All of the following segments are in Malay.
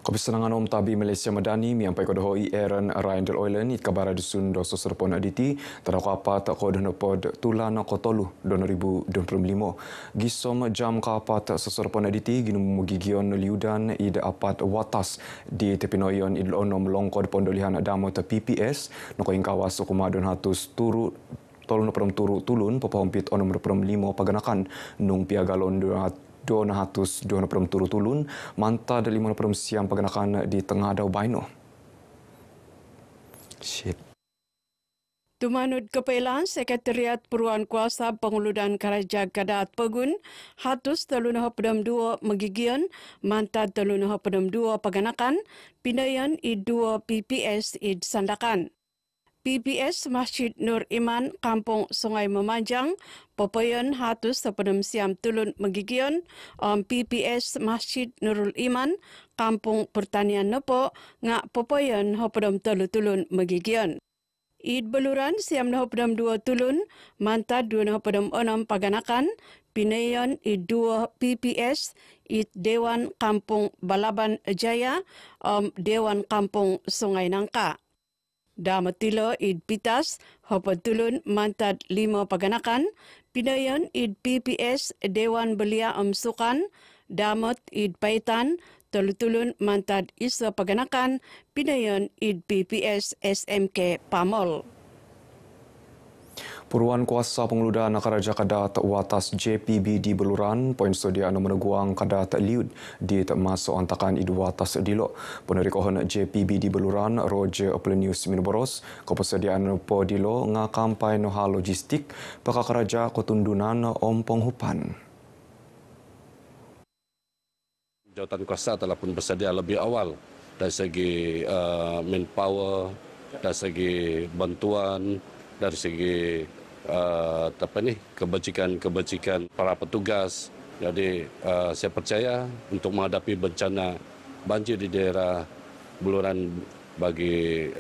Kepesenangan Om Tabi Malaysia Madani miampai kodoi Aaron Ryan Del Oilen it kabara dusun doso serpon aditi tadako apa tak kodono pod tulan kotolu 2025 gisom jam kapat seserpon aditi ginu mugigion liudan id apat watas di tepinoyon id onom longkod pondolihan damo te PPS noko ingkawas sukuma don hatus turu tolong turu tulun pepompit onom 5 paganakan nung piagalon 200 turu tulun manta de 50 siam paganakan di tengah dau baino. Shit. Tumanut Kepelan Sekretariat Peruan Kuasa Penguludan Karaja Gadat Pegun hatus telunah pedam 2 Megigian manta telunah pedam 2 paganakan pindayan I2 PPS id Sandakan. PPS Masjid Nur Iman, Kampung Sungai Memanjang, Popoyon hatus sepenem siam tulun Megigion, PPS Masjid Nurul Iman, Kampung Pertanian Nepo, ngak Popoyon hopedam tulun Megigion. Id Beluran siam hopedam 2 tulun, mantad 2 hopedam 6 paganakan, pinayon I2 PPS, id Dewan Kampung Balaban Jaya, Dewan Kampung Sungai Nangka. Damatilo id Pitas, hopatulun mantad 5 paganakan, pinayon id PPS Dewan Belia Sukan, damat id Paitan, tulun mantad isa paganakan, pinayon id PPS SMK Pamol. Puruan Kuasa Pengeludan Karaja Kadat Watas JPB di Beluran, poin sedia meneguang Kadat Liud di masuk antakan idu Watas Dilo. Penerikohan JPB di Beluran, Roger Plenius Minuboros, kepersediaan po Dilo ngakampai noha logistik peka Karaja Ketundunan Ompong Hupan. Jawatan kuasa telah pun bersedia lebih awal dari segi manpower, dari segi bantuan, dari segi kebajikan para petugas. Jadi saya percaya untuk menghadapi bencana banjir di daerah Beluran bagi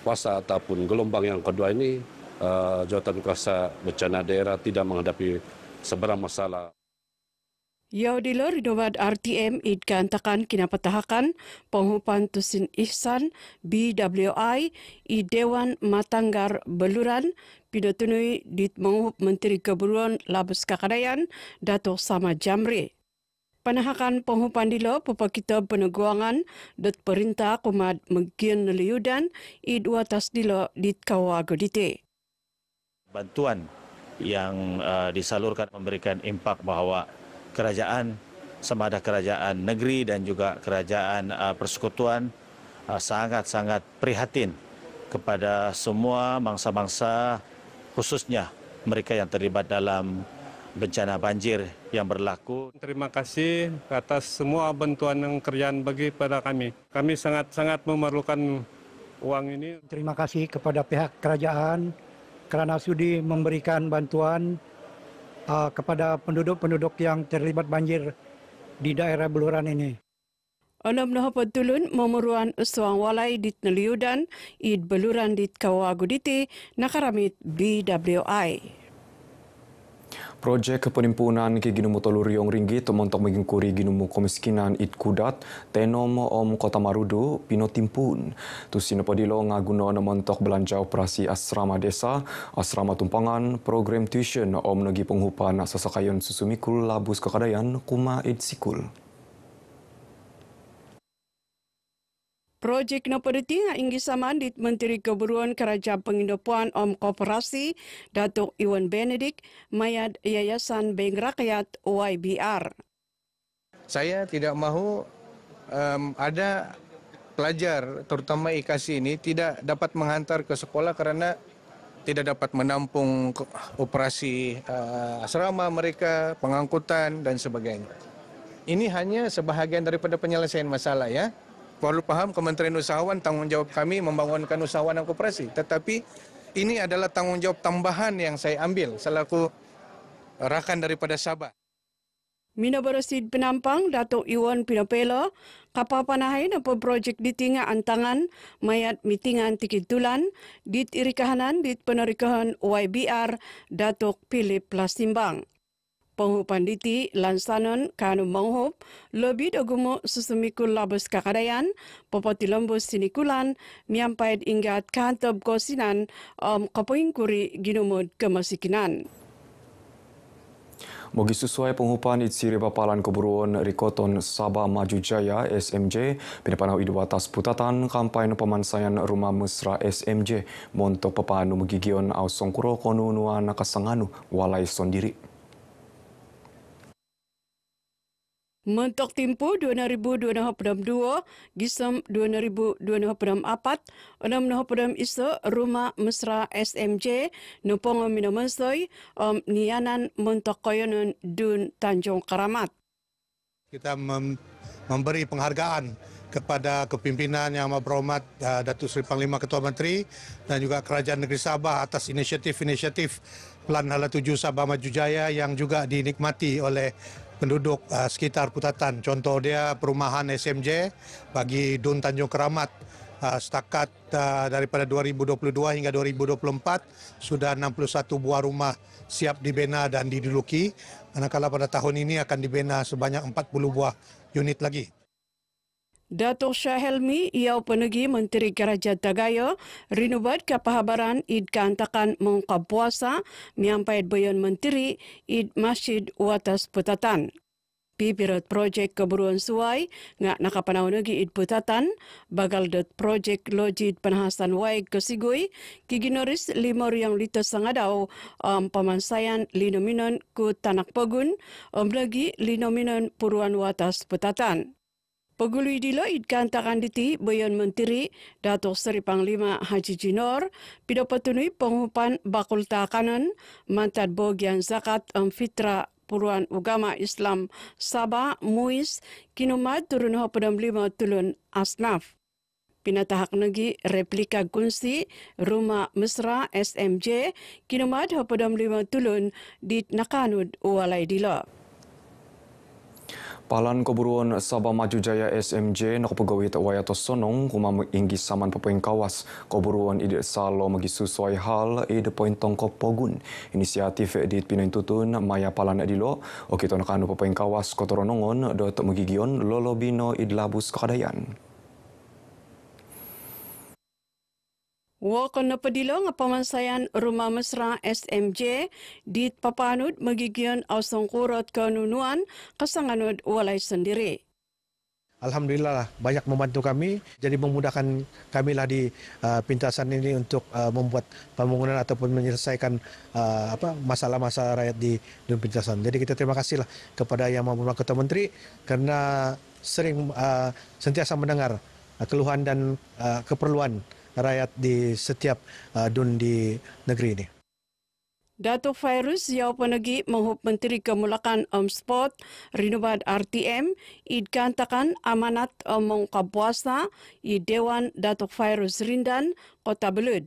kuasa ataupun gelombang yang kedua ini, jawatan kuasa bencana daerah tidak menghadapi seberapa masalah. Yaudilo Ridowad RTM id kantakan kinapatahakan penghupan Tusin Ihsan BWI i Dewan Matanggar Beluran pidotunui dit menghup Menteri Keburuan Labus Kakadayan Dato' Sama Jamri. Panahakan penghupan dilo pupakita peneguangan dat perintah kumat Megian Liudan id watas dilo dit kawagodite. Bantuan yang disalurkan memberikan impak bahwa kerajaan, sama ada kerajaan negeri dan juga kerajaan persekutuan sangat-sangat prihatin kepada semua bangsa-bangsa, khususnya mereka yang terlibat dalam bencana banjir yang berlaku. Terima kasih atas semua bantuan yang kerjaan bagi pada kami. Kami sangat-sangat memerlukan uang ini. Terima kasih kepada pihak kerajaan kerana sudi memberikan bantuan kepada penduduk-penduduk yang terlibat banjir di daerah Beluran ini. Onam noh patulun memeruan suang walai dit neliudan id Beluran dit kawaguditi nakaramit BWI. Projek penimpunan ke ginumu toluriong ringgit untuk mengingkuri ginumu kemiskinan it kudat tenom om Kota Marudu pino timpun. Tusino podilo ngaguno mentok belanja operasi asrama desa, asrama tumpangan, program tuition om nagi penghupan sasakayon susumikul Labus Kakadayan kuma id sikul. Projek no pedeti nga inggi saman dit Menteri Keburuan Kerajaan Pengindopuan Om Koperasi Datuk Iwan Benedict mayad Yayasan Bank Rakyat YBR. Saya tidak mahu ada pelajar terutama IKASI ini tidak dapat menghantar ke sekolah kerana tidak dapat menampung operasi asrama mereka, pengangkutan dan sebagainya. Ini hanya sebahagian daripada penyelesaian masalah ya. Perlu paham Kementerian Usahawan tanggungjawab kami membangunkan usahawan dan koperasi. Tetapi ini adalah tanggungjawab tambahan yang saya ambil selaku rakan daripada Sabah. Mina berasid penampang Datuk Iwan Pinapelo kapapanahin apa projek ditinga antangan mayat mitingan tikitulan dit irikahanan dit penarikahan YBR Datuk Philip Lasimbang. Penghupan diti lansanon kanu menghup lebih dogumo susumikul labus kakadayan popoti lembus sinikulan miampait ingat kantob kosinan kapoingkuri ginumud kemasikinan. Bagi sesuai penghupan Itsiri Bapalan Keburuan Rikoton Sabah Maju Jaya SMJ, pinapanau idu atas putatan kampanye pemansaian Rumah Mesra SMJ montok pepanu megigion au songkuro konunua nakasanganu walai sondiri. Mentok timpu 2022 gisam 2024 6 iso Rumah Mesra SMJ nupong minamasoi nianan mentok koyonon dun Tanjung Karamat. Kita memberi penghargaan kepada kepimpinan Yang Amat Berhormat Datuk Seri Panglima Ketua Menteri dan juga Kerajaan Negeri Sabah atas inisiatif-inisiatif Pelan Hala Tuju Sabah Maju Jaya yang juga dinikmati oleh penduduk sekitar Putatan. Contoh dia perumahan SMJ bagi Dun Tanjung Keramat setakat daripada 2022 hingga 2024 sudah 61 buah rumah siap dibina dan diduduki. Manakala pada tahun ini akan dibina sebanyak 40 buah unit lagi. Datuk Shah Helmi iau penegi Menteri Kerajaan Tagayo rinubat kepahabaran id kantakan mengungkap puasa miampait bayon menteri id Masjid Watas Putatan. Pipirot projek keburuan suai ngak nakapanau negi id Putatan bagal dot projek lojid penhasan waig kesigui kiginoris 5 yang liter sangadau pemansaian linominon ku Tanak Pegun lagi linominon Puruan Watas Putatan. Pegului dilo id kantakan diti bayon menteri Datuk Seri Panglima Haji Jinor pido petunui penghupan bakul takanan mantad bogian zakat fitra Puruan Ugama Islam Sabah Muiz kinumat turun 45 tulun asnaf. Pinatahak negi replika kunci Rumah Mesra SMJ kinumat 45 tulun di nakanud walai dilo. Palan Keburuan Sabah Maju Jaya SMJ nak pegawai wayatos sonong kuma inggi saman pepoing kawas Keburuan ide salo magi sesuai hal ide poin tongkop pogun inisiatif di pinain tutun maya palan adilo oki ton kanu pepoing kawas kotoronongon dot magigion lolobino idlabus kakadayan. Wakon na padilo nga pamansaian Rumah Mesra SMJ di papanud magigion ausong kurot kanunuan kasanganod walay sendiri. Alhamdulillah lah, banyak membantu kami, jadi memudahkan kami lah di pintasan ini untuk membuat pembangunan ataupun menyelesaikan masalah-masalah rakyat di pintasan. Jadi kita terima kasih lah kepada Yang Amat Berhormat Ketua Menteri kerana sering sentiasa mendengar keluhan dan keperluan rakyat di setiap dun di negeri ini. Datuk Fairuz Yau Penegi menghup Menteri Kemulakan Sport Rinubat RTM id kantakan amanat mengungkap puasa i Dewan Datuk Fairuz Rindan Kota Belud.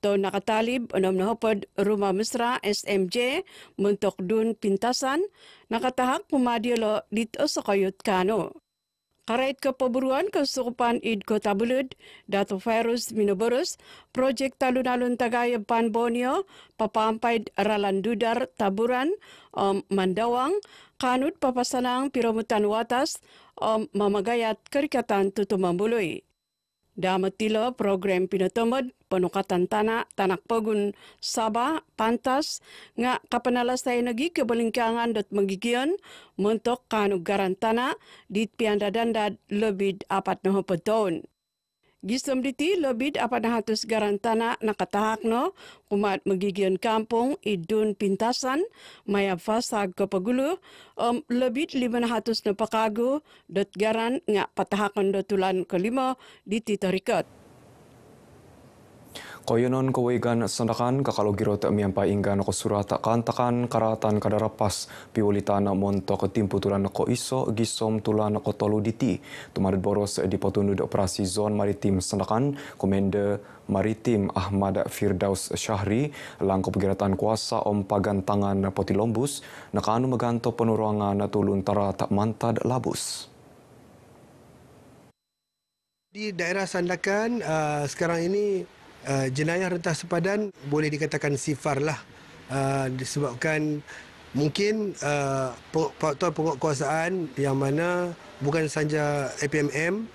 Tau nakatalib nahopod Rumah Mesra SMJ mentok dun pintasan nakatahak pumadiolo dito sa Kayut Kano. Karait kepeburuan kesukupan id Kota Belud, Datuk Fairuz Minoborus, projek talun-alun Tagaya Pan Borneo, papampaid Ralan Dudar Taburan, Mandawang, kanut papasanang Piromutan Watas, mamagayat Kerikatan Tutumambului. Damatilo program pinatomod penukatan tanah Tanak Pegun Sabah pantas nga kapanalasay nagi kebalingkangan dot magigion mentok kanugaran tanah di piandadandad lebih 40 tahun. Gisam diti lebih 400 garan tanah nakatahak no kumat magigion kampung idun pintasan maya fasag kapagulu lebih 500 na pakago dot garan nga patahakon dotulan kelima di titarikot. Koyonon kawigan sandakan kakalogiro ta miampai inggan ko surata kantakan karatan kadarapas piulitan montok timputulan ko iso gisom tulan ko tolu diti tumadud boros di potunud operasi zon maritim sandakan komende maritim Ahmad Firdaus Syahri langko pegiratan kuasa pagantangan Potilombus nakaanu maganto penuruangan tulun tara tak mantad labus. Di daerah Sandakan sekarang ini jenayah rentas sepadan boleh dikatakan sifar lah disebabkan mungkin faktor penguatkuasaan yang mana bukan sahaja APMM,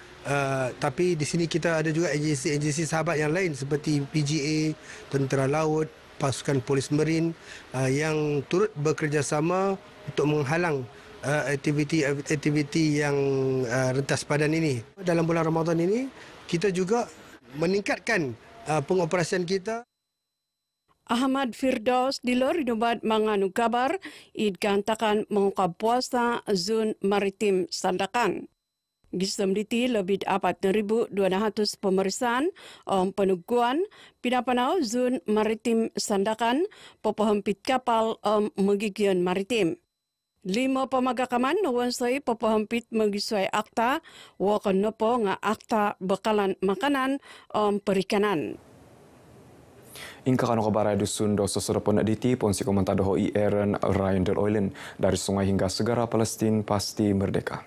tapi di sini kita ada juga agensi-agensi sahabat yang lain seperti PGA, Tentera Laut, pasukan Polis Marin yang turut bekerjasama untuk menghalang aktiviti yang rentas padan ini. Dalam bulan Ramadan ini, kita juga meningkatkan pengoperasian kita. Ahmad Firdaus di luar Inobat manganu kabar id gantakan mengungkap puasa zon maritim Sandakan. Gisem diti lebih 4,200 pemeriksaan penuguan pinapanau zon maritim Sandakan popahempit kapal megigian maritim. 5 pemagakaman nawansay popahempit megisway akta wakan nopo nga akta bekalan makanan perikanan. Ingka kano kabarai dusun doso serapon aditi ponsi komentado hoi Aaron Ryan del Oilen dari sungai hingga segara Palestin pasti merdeka.